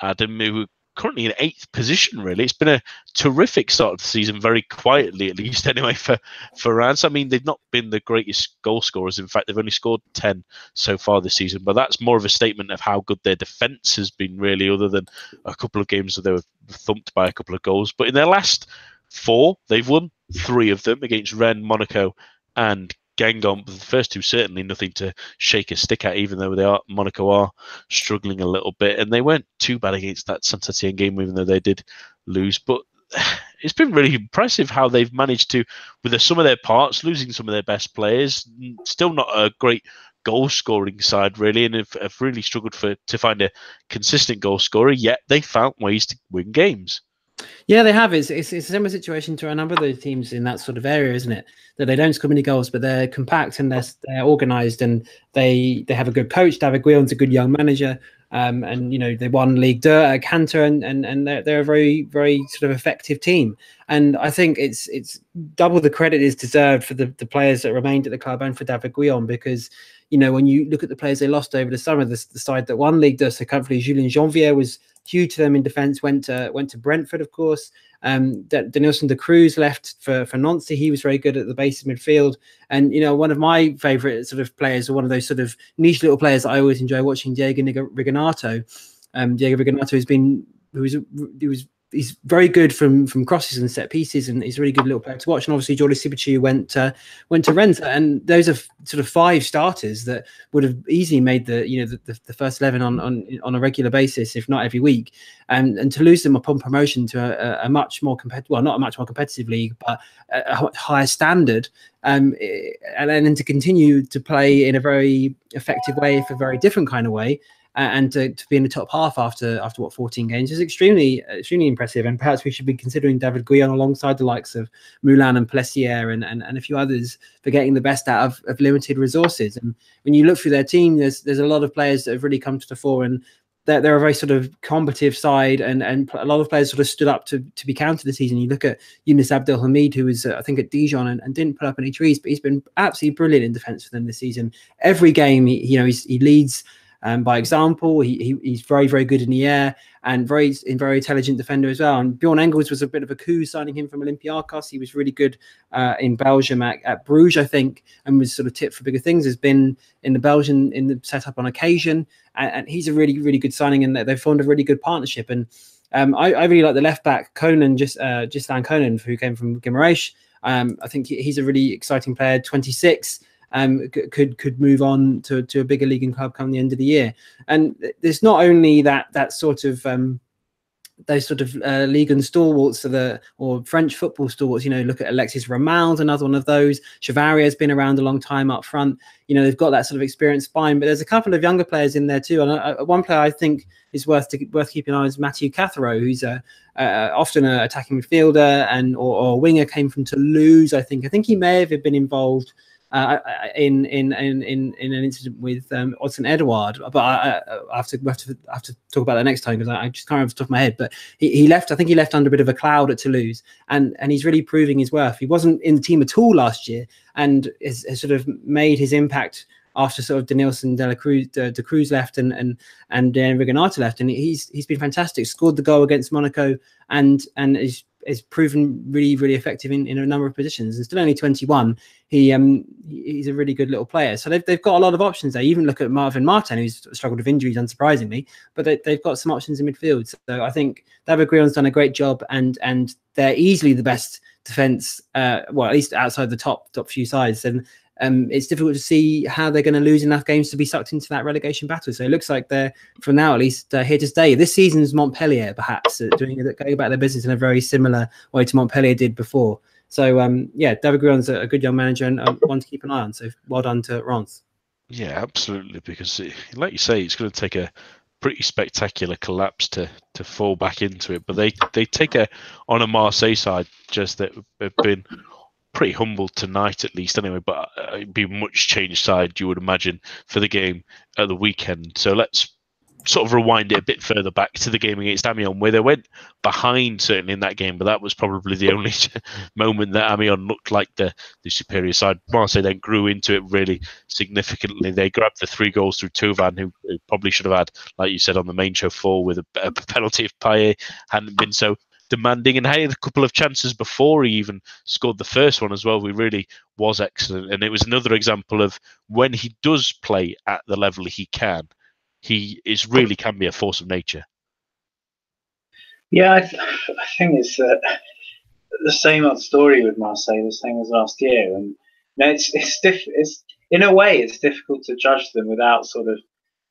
Adam, who are currently in 8th position, really. It's been a terrific start of the season, very quietly at least anyway, for Reims. I mean, they've not been the greatest goal scorers. In fact, they've only scored 10 so far this season, but that's more of a statement of how good their defence has been, really, other than a couple of games where they were thumped by a couple of goals. But in their last 4, they've won 3 of them against Rennes, Monaco and Guingamp. The first 2 certainly nothing to shake a stick at, even though Monaco are struggling a little bit, and they weren't too bad against that Saint-Etienne game, even though they did lose. But it's been really impressive how they've managed to, with some of their parts, losing some of their best players, still not a great goal scoring side really, and have really struggled to find a consistent goal scorer. Yet they found ways to win games. Yeah, they have. It's a similar situation to a number of those teams in that sort of area, isn't it? That they don't score many goals, but they're compact and they're organised, and they have a good coach. David Guillon's a good young manager, and they won Ligue 2 at Cantor, and they're a very, very sort of effective team. And I think it's double the credit is deserved for the players that remained at the club and for David Guillon, because when you look at the players they lost over the summer, the side that won Ligue 2 so comfortably, Julien Janvier was huge to them in defence. Went to Brentford, of course. Denilson de Cruz left for Nancy. He was very good at the base of midfield. And one of my favourite sort of players, or one of those sort of niche little players that I always enjoy watching, Diego Rigonato. Diego Rigonato he's very good from crosses and set pieces, and he's a really good little player to watch. And obviously Jordi Sibachau went to Rennes, and those are sort of 5 starters that would have easily made the first 11 on a regular basis, if not every week. And to lose them upon promotion to a much more competitive, well, not a much more competitive league, but a higher standard, and then to continue to play in a very effective way, for a very different kind of way. And to be in the top half after 14 games is extremely impressive. And perhaps we should be considering David Guillon alongside the likes of Moulin and Plessier and a few others for getting the best out of limited resources. And when you look through their team, there's a lot of players that have really come to the fore, and they're a very sort of combative side, and a lot of players sort of stood up to be counted this season. You look at Younes Abdelhamid, who was I think at Dijon and didn't put up any trees, but he's been absolutely brilliant in defence for them this season. Every game he leads by example. He's very, very good in the air, and very intelligent defender as well. And Bjorn Engels was a bit of a coup signing him from Olympiacos. He was really good in Belgium at Bruges, I think, and was sort of tipped for bigger things. Has been in the setup on occasion, and he's a really, really good signing, and they've formed a really good partnership. And I really like the left back Conan, Gislan Conan, who came from Guimarães. I think he's a really exciting player, 26. Could move on to a bigger league and club come the end of the year. And there's not only that sort of those sort of league and stalwarts or French football stalwarts. Look at Alexis Ramal's, another one of those. Chevalier has been around a long time up front. They've got that sort of experienced spine, but there's a couple of younger players in there too. And one player I think is worth keeping an eye on is Mathieu Cathero, who's often an attacking midfielder or winger, came from Toulouse. I think he may have been involved in an incident with Odson Edouard, but I have to talk about that next time, because I just can't remember off the top of my head. But he left. I think he left under a bit of a cloud at Toulouse, and he's really proving his worth. He wasn't in the team at all last year, and has sort of made his impact after sort of Denilson de Cruz left and Rigonato left, and he's been fantastic. Scored the goal against Monaco, and is proven really, really effective in a number of positions. And still only 21, he's a really good little player. So they've got a lot of options there. You even look at Marvin Martin, who's struggled with injuries, unsurprisingly, but they've got some options in midfield. So I think David Guillon's done a great job, and they're easily the best defence, well, at least outside the top few sides. And it's difficult to see how they're going to lose enough games to be sucked into that relegation battle. So it looks like they're, for now at least, here to stay. This season's Montpellier, perhaps, going about their business in a very similar way to Montpellier did before. So, David Guillon's a good young manager, and one to keep an eye on. So well done to Reims. Yeah, absolutely, because like you say, it's going to take a pretty spectacular collapse to fall back into it. But they take on a Marseille side just that have been pretty humble tonight, at least anyway, but it'd be a much changed side, you would imagine, for the game at the weekend. So let's sort of rewind it a bit further back to the game against Amiens, where they went behind certainly in that game, but that was probably the only moment that Amiens looked like the superior side. Marseille then grew into it really significantly. They grabbed the 3 goals through Thauvin, who probably should have had, like you said on the main show, 4 with a penalty if Payet hadn't been so demanding, and had a couple of chances before he even scored the first one as well. He really was excellent, and it was another example of when he does play at the level he can, he really can be a force of nature. Yeah, I think it's the same old story with Marseille, the same as last year, and it's in a way it's difficult to judge them without sort of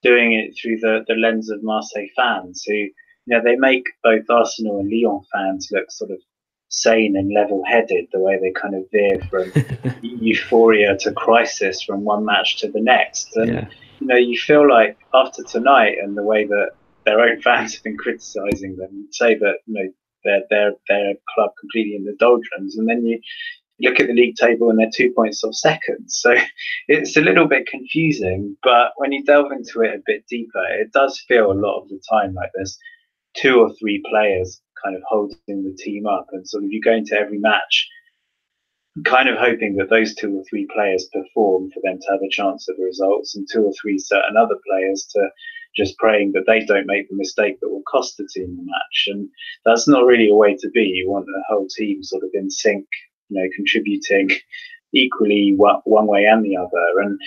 doing it through the lens of Marseille fans who. They make both Arsenal and Lyon fans look sort of sane and level-headed, the way they kind of veer from euphoria to crisis from one match to the next. And you feel like after tonight and the way that their own fans have been criticising them, say that they're a club completely in the doldrums, and then you look at the league table and they're 2 points off second. So it's a little bit confusing, but when you delve into it a bit deeper, it does feel a lot of the time like there's 2 or 3 players kind of holding the team up, and sort of you go into every match kind of hoping that those 2 or 3 players perform for them to have a chance at the results, and 2 or 3 certain other players to just praying that they don't make the mistake that will cost the team the match. And that's not really a way to be. You want the whole team sort of in sync, contributing equally one way and the other. And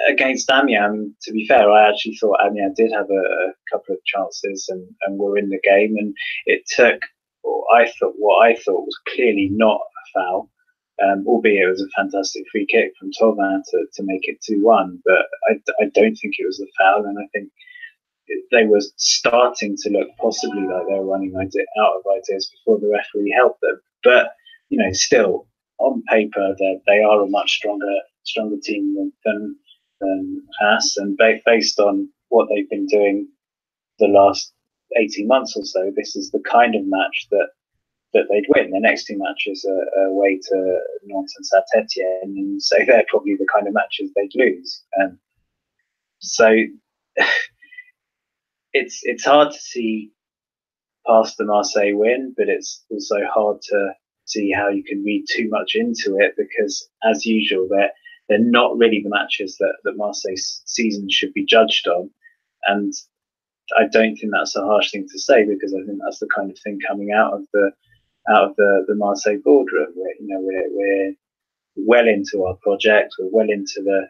against Amiens, to be fair, I actually thought Amiens did have a couple of chances and were in the game, and it took what I thought was clearly not a foul, albeit it was a fantastic free kick from Thauvin to make it 2-1, but I don't think it was a foul, and I think they were starting to look possibly like they were running out of ideas before the referee helped them. But still, on paper, they are a much stronger team than Haas, and based on what they've been doing the last 18 months or so, this is the kind of match that they'd win. The next 2 matches are away to Nantes and Saint-Etienne, and so they're probably the kind of matches they'd lose. So it's hard to see past the Marseille win, but it's also hard to see how you can read too much into it, because as usual, they're not really the matches that Marseille's season should be judged on. And I don't think that's a harsh thing to say, because I think that's the kind of thing coming out of the Marseille boardroom, where we're well into our project, we're well into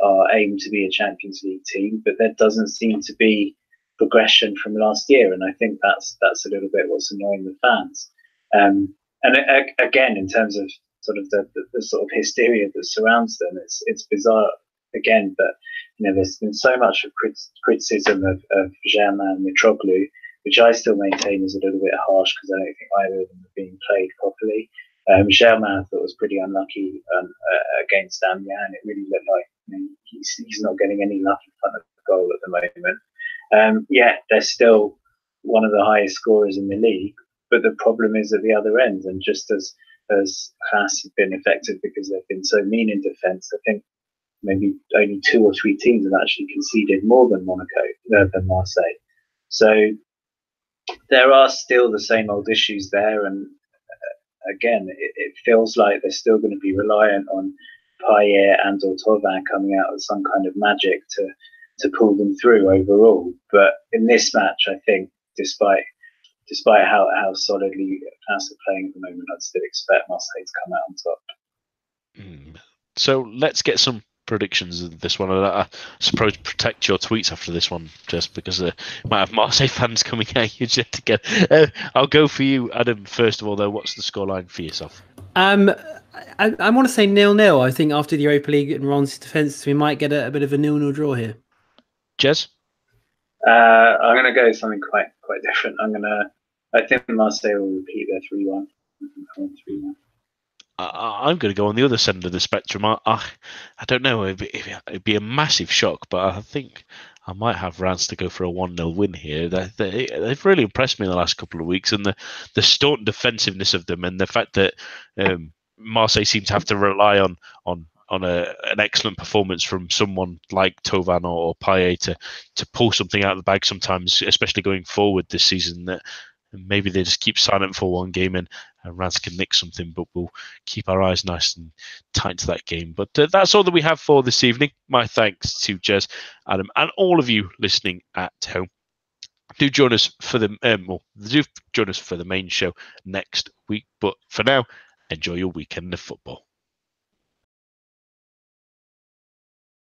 our aim to be a Champions League team, but there doesn't seem to be progression from last year, and I think that's a little bit what's annoying the fans. And again, in terms of sort of the sort of hysteria that surrounds them, it's bizarre again. But there's been so much of criticism of Germain and Mitroglou, which I still maintain is a little bit harsh, because I don't think either of them are being played properly. Germain, I thought, was pretty unlucky against Amiens, and it really looked like he's not getting any luck in front of the goal at the moment. Yet they're still one of the highest scorers in the league, but the problem is at the other end. And just as Haas have been effective because they've been so mean in defence, I think maybe only 2 or 3 teams have actually conceded more than than Marseille. So there are still the same old issues there, and again, it feels like they're still going to be reliant on Payet and or Thauvin coming out with some kind of magic to pull them through overall. But in this match, I think, despite how solidly Haas are playing at the moment, I'd still expect Marseille to come out on top. So let's get some predictions of this one. I suppose protect your tweets after this one, just because you might have Marseille fans coming at you yet again. I'll go for you, Adam. First of all, though, what's the scoreline for yourself? I want to say 0-0. I think after the Europa League and Rennes' defence, we might get a bit of a 0-0 draw here. Jez? I'm going to go something quite different. I think Marseille will repeat their 3-1. I'm going to go on the other side of the spectrum. I don't know. It'd be a massive shock, but I think I might have Reims to go for a 1-0 win here. They've really impressed me in the last couple of weeks, and the staunch defensiveness of them, and the fact that Marseille seem to have to rely on an excellent performance from someone like Thauvin or Payet to pull something out of the bag sometimes, especially going forward this season. That maybe they just keep silent for one game and Reims can nick something, but we'll keep our eyes nice and tight to that game. But that's all that we have for this evening. My thanks to Jez, Adam, and all of you listening at home. Do join us for the main show next week. But for now, enjoy your weekend of football.